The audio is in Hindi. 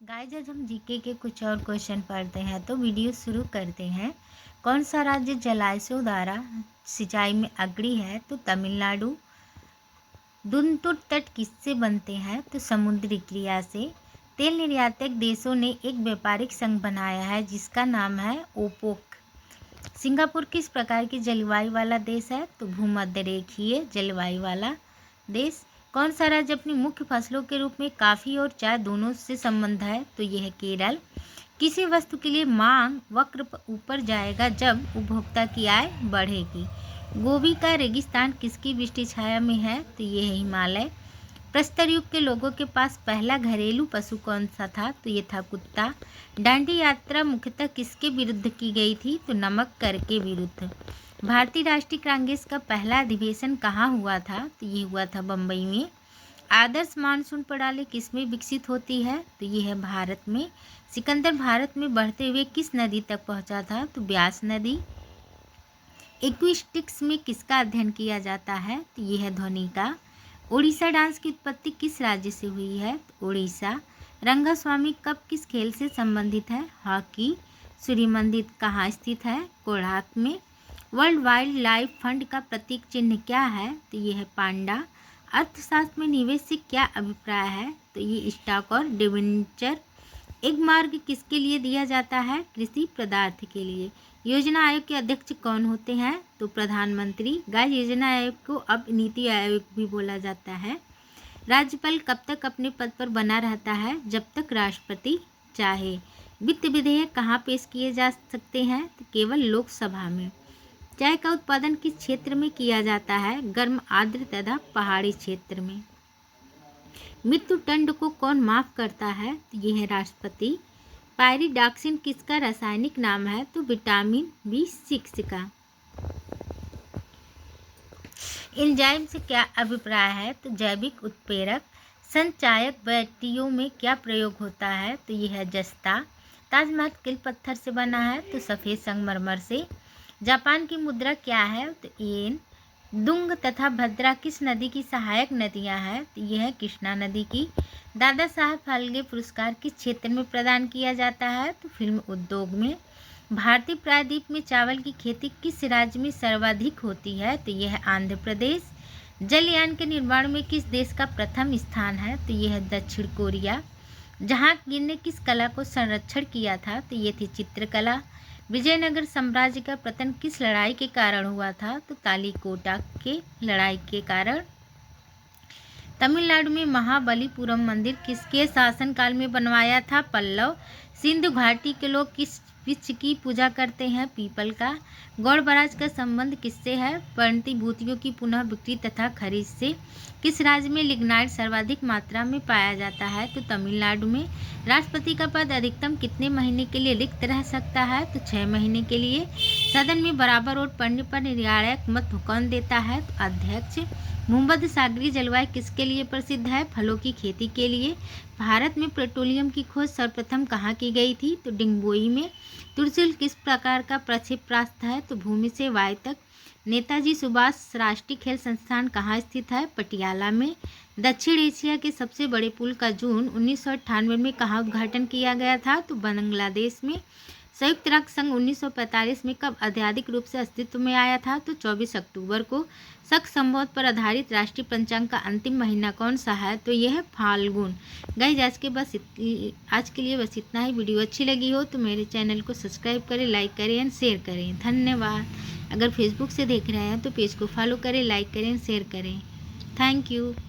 गाइस आज हम जीके के कुछ और क्वेश्चन पढ़ते हैं तो वीडियो शुरू करते हैं। कौन सा राज्य जलाशयों द्वारा सिंचाई में अग्रणी है? तो तमिलनाडु। दुनतुर तट किससे बनते हैं? तो समुद्री क्रिया से। तेल निर्यातक देशों ने एक व्यापारिक संघ बनाया है जिसका नाम है ओपेक। सिंगापुर किस प्रकार की जलवायु वाला देश है? तो भूमध्य रेखीय जलवायु वाला देश। कौन सा राज्य अपनी मुख्य फसलों के रूप में कॉफ़ी और चाय दोनों से संबंध है? तो यह है केरल। किसी वस्तु के लिए मांग वक्र ऊपर जाएगा जब उपभोक्ता की आय बढ़ेगी। गोबी का रेगिस्तान किसकी वृष्टि छाया में है? तो यह है हिमालय। प्रस्तर युग के लोगों के पास पहला घरेलू पशु कौन सा था? तो ये था कुत्ता। दांडी यात्रा मुख्यतः किसके विरुद्ध की गई थी? तो नमक कर के विरुद्ध। भारतीय राष्ट्रीय कांग्रेस का पहला अधिवेशन कहाँ हुआ था? तो ये हुआ था बम्बई में। आदर्श मानसून प्रणाली किस में विकसित होती है? तो ये है भारत में। सिकंदर भारत में बढ़ते हुए किस नदी तक पहुंचा था? तो ब्यास नदी। एक्विस्टिक्स में किसका अध्ययन किया जाता है? तो ये है ध्वनि का। उड़ीसा डांस की उत्पत्ति किस राज्य से हुई है? तो उड़ीसा। रंगास्वामी कप किस खेल से संबंधित है? हॉकी। सूर्य मंदिर कहाँ स्थित है? कोणार्क में। वर्ल्ड वाइल्ड लाइफ फंड का प्रतीक चिन्ह क्या है? तो ये है पांडा। अर्थशास्त्र में निवेश से क्या अभिप्राय है? तो ये स्टॉक और डिबेंचर। एक मार्ग किसके लिए दिया जाता है? कृषि पदार्थ के लिए। योजना आयोग के अध्यक्ष कौन होते हैं? तो प्रधानमंत्री। गाय योजना आयोग को अब नीति आयोग भी बोला जाता है। राज्यपाल कब तक अपने पद पर बना रहता है? जब तक राष्ट्रपति चाहे। वित्त विधेयक कहाँ पेश किए जा सकते हैं? तो केवल लोकसभा में। चाय का उत्पादन किस क्षेत्र में किया जाता है? गर्म आर्द्र तथा पहाड़ी क्षेत्र में। मृत्यु दंड को कौन माफ करता है? तो ये है राष्ट्रपति। पायरिडॉक्सिन किसका रासायनिक नाम है? तो विटामिन B6 का। एंजाइम से क्या अभिप्राय है? तो जैविक उत्प्रेरक। संचायक बैटरियों में क्या प्रयोग होता है? तो यह है जस्ता। ताजमहल किस पत्थर से बना है? तो सफ़ेद संगमरमर से। जापान की मुद्रा क्या है? तो येन। दुंग तथा भद्रा किस नदी की सहायक नदियां हैं? तो यह है कृष्णा नदी की। दादा साहब फाल्के पुरस्कार किस क्षेत्र में प्रदान किया जाता है? तो फिल्म उद्योग में। भारतीय प्रायद्वीप में चावल की खेती किस राज्य में सर्वाधिक होती है? तो यह है आंध्र प्रदेश। जलयान के निर्माण में किस देश का प्रथम स्थान है? तो यह है दक्षिण कोरिया। जहांगीर ने किस कला को संरक्षण किया था? तो ये थी चित्रकला। विजयनगर साम्राज्य का पतन किस लड़ाई के कारण हुआ था? तो तालिकोटा के लड़ाई के कारण। तमिलनाडु में महाबलीपुरम मंदिर किसके शासनकाल में बनवाया था? पल्लव। सिंधु घाटी के लोग किस वृक्ष की पूजा करते हैं? पीपल का। गौड़ बराज का संबंध किससे है? प्रतिभूतियों की पुनः बिक्री तथा खरीद से। किस राज्य में लिग्नाइट सर्वाधिक मात्रा में पाया जाता है? तो तमिलनाडु में। राष्ट्रपति का पद अधिकतम कितने महीने के लिए रिक्त रह सकता है? तो 6 महीने के लिए। सदन में बराबर वोट पड़ने पर निर्णायक मत कौन देता है? तो अध्यक्ष। भूमध्य सागरीय जलवायु किसके लिए प्रसिद्ध है? फलों की खेती के लिए। भारत में पेट्रोलियम की खोज सर्वप्रथम कहाँ की गई थी? तो डिंगबोई में। त्रिशूल किस प्रकार का प्रक्षेपास्त्र है? तो भूमि से वायु तक। नेताजी सुभाष राष्ट्रीय खेल संस्थान कहाँ स्थित है? पटियाला में। दक्षिण एशिया के सबसे बड़े पुल का जून 1998 में कहाँ उद्घाटन किया गया था? तो बांग्लादेश में। संयुक्त राष्ट्र संघ 1945 में कब आधिकारिक रूप से अस्तित्व में आया था? तो 24 अक्टूबर को। शक संवत पर आधारित राष्ट्रीय पंचांग का अंतिम महीना कौन सा है? तो यह है फाल्गुन। गाइस आज के लिए बस इतना ही। वीडियो अच्छी लगी हो तो मेरे चैनल को सब्सक्राइब करें, लाइक करें एंड शेयर करें। धन्यवाद। अगर फेसबुक से देख रहे हैं तो पेज को फॉलो करें, लाइक करें, शेयर करें। Thank you.